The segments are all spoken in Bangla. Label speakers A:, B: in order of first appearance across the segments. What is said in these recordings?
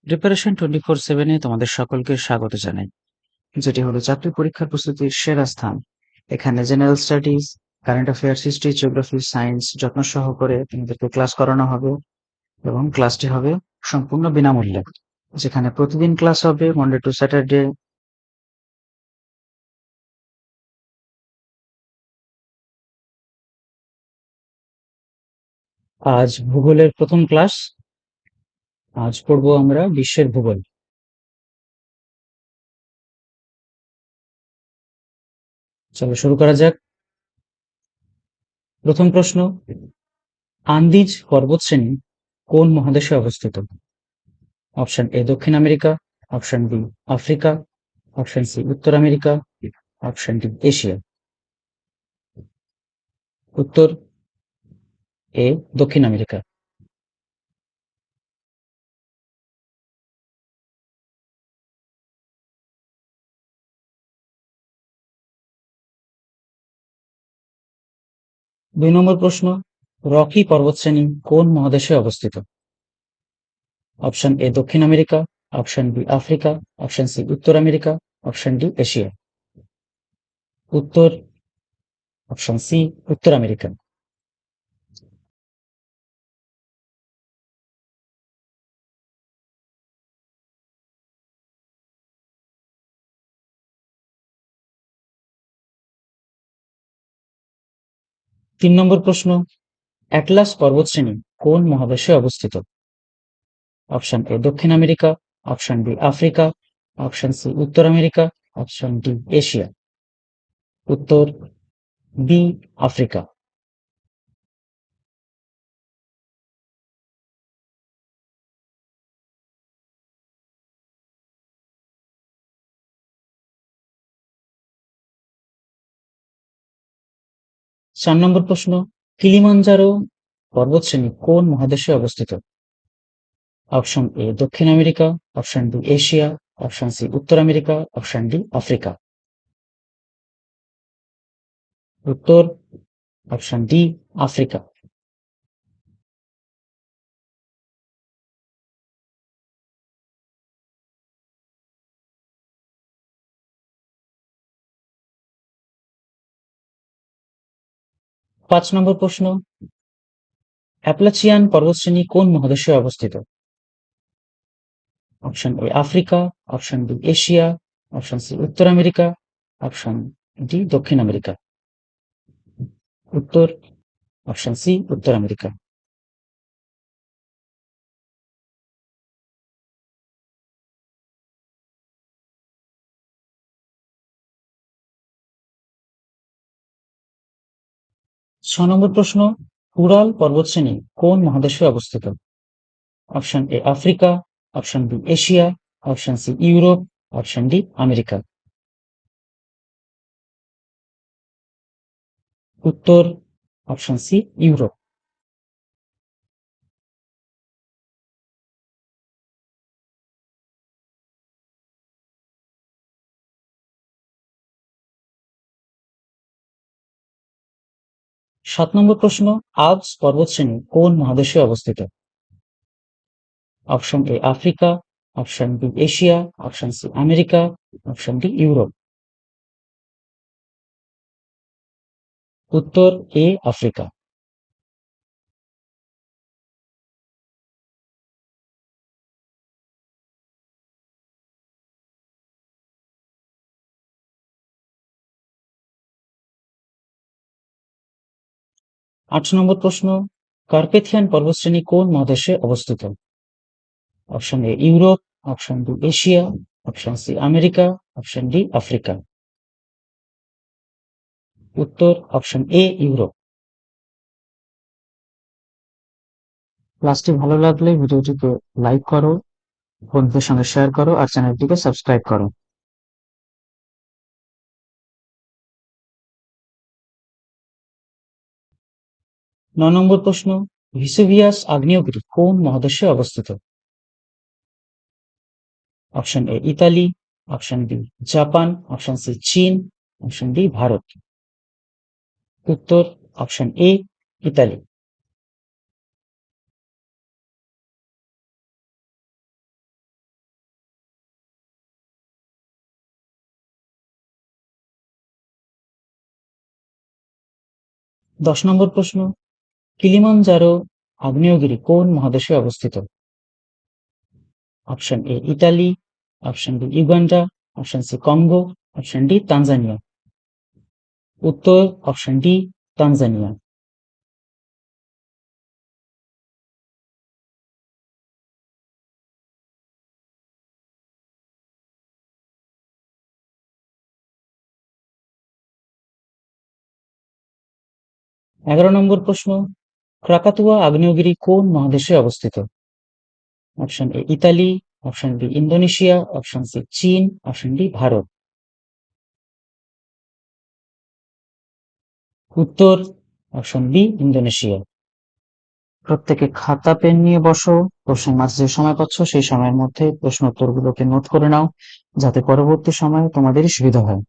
A: প্রিপারেশন 24/7 এ তোমাদের সকলকে স্বাগত জানাই। যেটি হলো চাকরি পরীক্ষার প্রস্তুতির সেরা স্থান। এখানে general studies, current affairs, history, geography, science যত্ন সহকারে তোমাদেরকে ক্লাস করানো হবে এবং ক্লাসটি হবে সম্পূর্ণ বিনামূল্যে। যেখানে প্রতিদিন ক্লাস হবে মন্ডে টু স্যাটারডে। আজ ভূগোলের প্রথম ক্লাস। আজ পড়বো আমরা বিশ্বের ভূগোল। চলো শুরু করা যাক। প্রথম প্রশ্ন, আন্দিজ পর্বতশ্রেণী কোন মহাদেশে অবস্থিত? অপশন এ দক্ষিণ America, option B Africa, option C উত্তর আমেরিকা, অপশন ডি এশিয়া। উত্তর এ দক্ষিণ আমেরিকা। 2 নম্বর প্রশ্ন, রকি পর্বতশ্রেণী কোন মহাদেশে অবস্থিত? অপশন এ দক্ষিণ America, option B Africa, option C উত্তর আমেরিকা, অপশন ডি এশিয়া। উত্তর অপশন সি উত্তর আমেরিকা। 3 নম্বর প্রশ্ন, অ্যাটলাস পর্বতশ্রেণী কোন মহাদেশে অবস্থিত? অপশন এ দক্ষিণ America, option B Africa, option C উত্তর আমেরিকা, অপশন ডি এশিয়া। উত্তর বি আফ্রিকা। 4 নম্বর প্রশ্ন, কিলিমাঞ্জারো পর্বতশ্রেণী কোন মহাদেশে অবস্থিত? অপশন এ দক্ষিণ America, option B Asia, option C উত্তর আমেরিকা, অপশন ডি আফ্রিকা। উত্তর অপশন ডি আফ্রিকা। 5 নম্বর প্রশ্ন, অ্যাপ্লাচিয়ান পর্বতশ্রেণী কোন মহাদেশে অবস্থিত? Option A Africa, option B Asia, option C উত্তর আমেরিকা, অপশন ডি দক্ষিণ আমেরিকা। উত্তর অপশন সি উত্তর আমেরিকা। 6 নম্বর প্রশ্ন, উরাল পর্বতশ্রেণী কোন মহাদেশে অবস্থিত? Option A Africa, option B Asia, option C Europe, option D America. উত্তর অপশন সি ইউরোপ। 7 নম্বর প্রশ্ন, আল্পস পর্বতশ্রেণী কোন মহাদেশে অবস্থিত? Option A Africa, option B Asia, option C America, option D Europe. উত্তর এ আফ্রিকা। 8 নম্বর প্রশ্ন, কার্পেথিয়ান পর্বতশ্রেণী কোন মহাদেশে অবস্থিত? Option A Europe, option B Asia, option C America, option D Africa. উত্তর অপশন এ ইউরোপ। ক্লাসটি ভালো লাগলে ভিডিওটিকে লাইক করো, বন্ধুদের সঙ্গে শেয়ার করো আর চ্যানেলটিকে সাবস্ক্রাইব করো। 9 নম্বর প্রশ্ন, ভিসুভিয়াস আগ্নেয়গিরি কোন মহাদেশে অবস্থিত? Option A Italy, option B Japan, option C চীন, অপশন ডি ভারত। উত্তর অপশন এ ইতালি। 10 নম্বর প্রশ্ন, কিলিমানজারো আগ্নেয়গিরি কোন মহাদেশে অবস্থিত? Option A Italy, option B Uganda, option C Congo, option D Tanzania. উত্তর অপশন ডি তানজানিয়া। 11 নম্বর প্রশ্ন, ক্রাকাতুয়া আগ্নেয়গিরি কোন মহাদেশে অবস্থিত? Option A Italy, option B Indonesia, option C চীন, অপশন ডি ভারত। উত্তর অপশন বি ইন্দোনেশিয়া। প্রত্যেকে খাতা পেন নিয়ে বসো। কোশ্চেন মার্কস যে সময় পাচ্ছ সেই সময়ের মধ্যে প্রশ্ন উত্তরগুলোকে নোট করে নাও, যাতে পরবর্তী সময়ে তোমাদেরই সুবিধা হয়।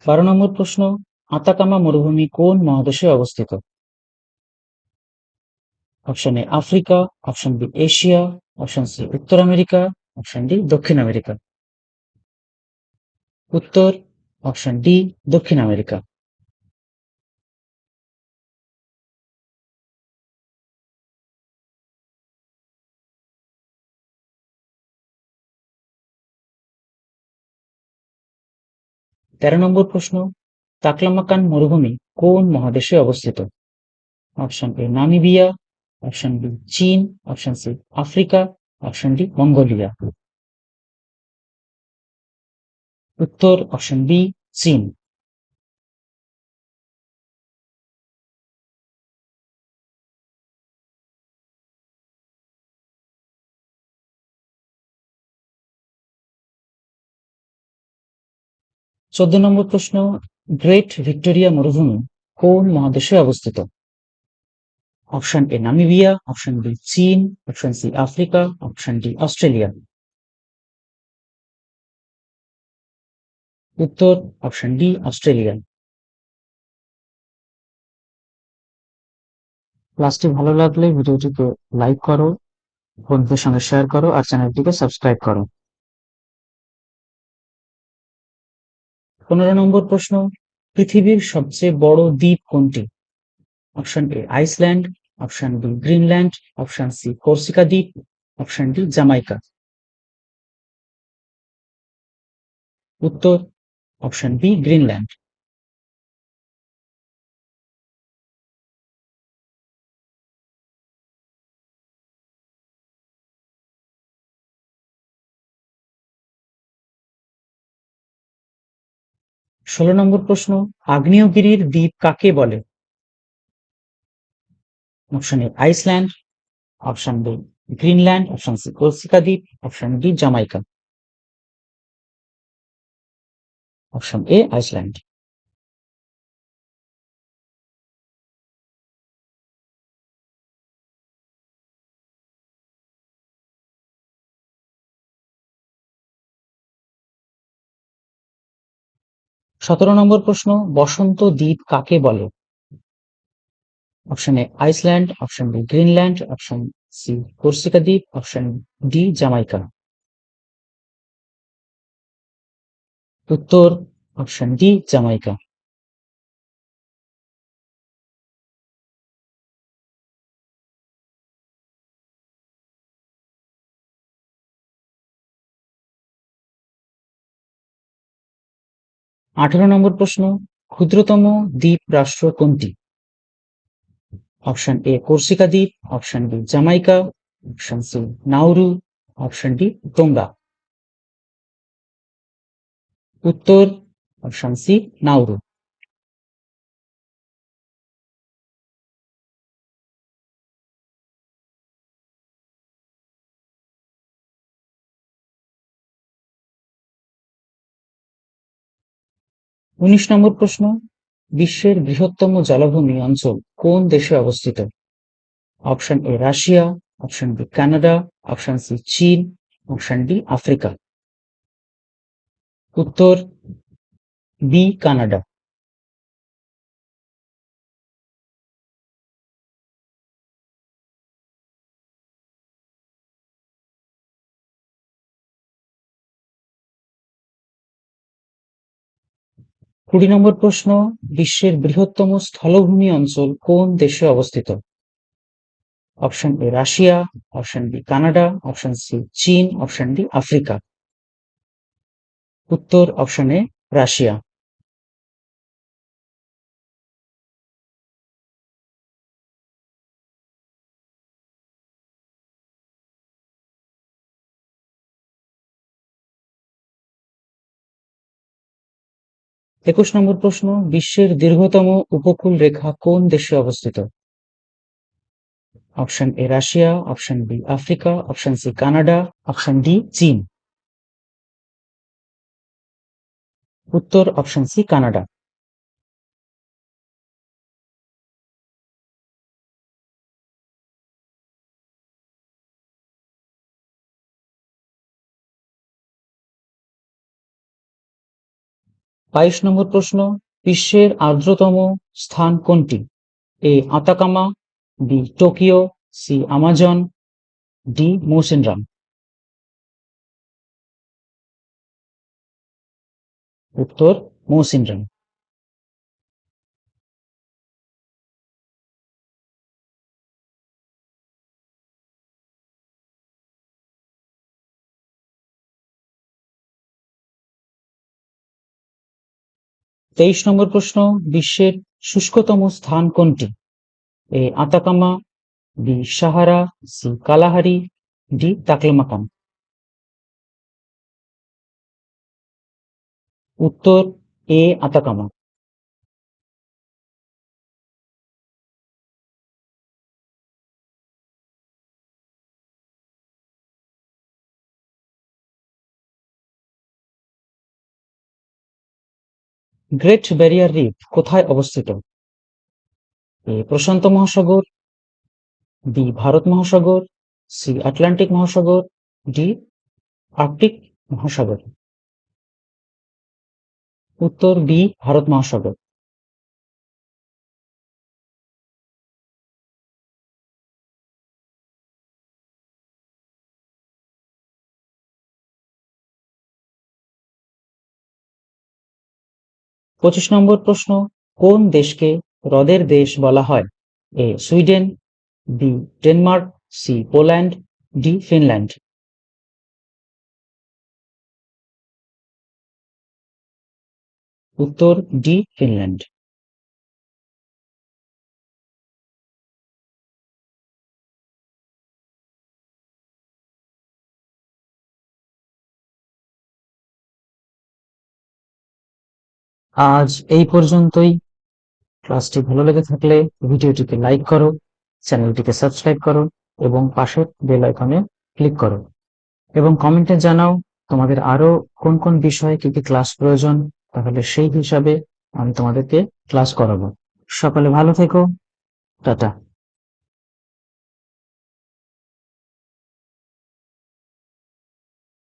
A: 12 নম্বর প্রশ্ন, আতাকামা মরুভূমি কোন মহাদেশে অবস্থিত? Option A Africa, option B Asia, option C উত্তর আমেরিকা, অপশন ডি দক্ষিণ আমেরিকা। উত্তর অপশন ডি দক্ষিণ আমেরিকা। 13 নম্বর প্রশ্ন, তাকলামাকান মরুভূমি কোন মহাদেশে অবস্থিত? Option A Namibia, option B চীন, option C Africa, option D Mongolia. উত্তর অপশন বি চীন। 14 নম্বর প্রশ্ন, গ্রেট ভিক্টোরিয়া মরুভূমি কোন মহাদেশে অবস্থিত? Option A Namibia, option B চীন, option C Africa, option D Australia. উত্তর অপশন ডি অস্ট্রেলিয়া। ক্লাসটি ভালো লাগলে ভিডিওটিকে লাইক করো, বন্ধুদের সঙ্গে শেয়ার করো আর চ্যানেলটিকে সাবস্ক্রাইব করো। 15 নম্বর প্রশ্ন, পৃথিবীর সবচেয়ে বড় দ্বীপ কোনটি? Option A Iceland, option B Greenland, option C Corsica দ্বীপ, অপশন ডি জামাইকা। উত্তর অপশন বি গ্রিনল্যান্ড। 16 নম্বর প্রশ্ন, আগ্নেয়গিরির দ্বীপ কাকে বলে? Option A Iceland, option B Greenland, option C Corsica দ্বীপ, option D Jamaica. Option A Iceland. 17 নম্বর প্রশ্ন, বসন্ত দ্বীপ কাকে বলে? Option A Iceland, option B Greenland, option C Corsica দ্বীপ, অপশন ডি জামাইকা। উত্তর অপশন ডি জামাইকা। 18 নম্বর প্রশ্ন, ক্ষুদ্রতম দ্বীপ রাষ্ট্র কোনটি? অপশন এ কর্সিকা দ্বীপ, option B Jamaica, option C Nauru, option D Tonga. উত্তর অপশন সি নাউরু। 19 নম্বর প্রশ্ন, বিশ্বের বৃহত্তম জলাভূমি অঞ্চল কোন দেশে অবস্থিত? Option A Russia, option B Canada, option C চীন, অপশন ডি আফ্রিকা। উত্তর বি কানাডা। 20 নম্বর প্রশ্ন, বিশ্বের বৃহত্তম স্থলভূমি অঞ্চল কোন দেশে অবস্থিত? Option A Russia, option B Canada, option C চীন, অপশন ডি আফ্রিকা। উত্তর অপশন এ রাশিয়া। 21 নম্বর প্রশ্ন, বিশ্বের দীর্ঘতম উপকূল রেখা কোন দেশে অবস্থিত? Option A Russia, option B Africa, option C Canada, option D চীন। উত্তর অপশন সি কানাডা। 22 নম্বর প্রশ্ন, বিশ্বের আর্দ্রতম স্থান কোনটি? A Atacama, B Tokyo, C Amazon, D Mawsynram. উত্তর মৌসিনরাম। 23 নম্বর প্রশ্ন, বিশ্বের শুষ্কতম স্থান কোনটি? A Atacama, B Sahara, C Kalahari, D Taklamakan. উত্তর A Atacama. 'Great barrier reef' কোথায় অবস্থিত? এ প্রশান্ত মহাসাগর, বি ভারত মহাসাগর, সি আটলান্টিক মহাসাগর, ডি আর্কটিক মহাসাগর। উত্তর বি ভারত মহাসাগর। 25 নম্বর প্রশ্ন, কোন দেশকে হ্রদের দেশ বলা হয়? A Sweden, B Denmark, C Poland, D Finland. উত্তর ডি ফিনল্যান্ড। আজ এই পর্যন্তই। ক্লাসটি ভালো লেগে থাকলে ভিডিওটিকে লাইক করো, চ্যানেলটিকে সাবস্ক্রাইব করো এবং পাশের বেল আইকনে ক্লিক করো এবং কমেন্টে জানাও তোমাদের আরো কোন কোন বিষয়ে কি কি ক্লাস প্রয়োজন, তাহলে সেই হিসাবে আমি তোমাদেরকে ক্লাস করাবো। সকলে ভালো থেকো। টাটা।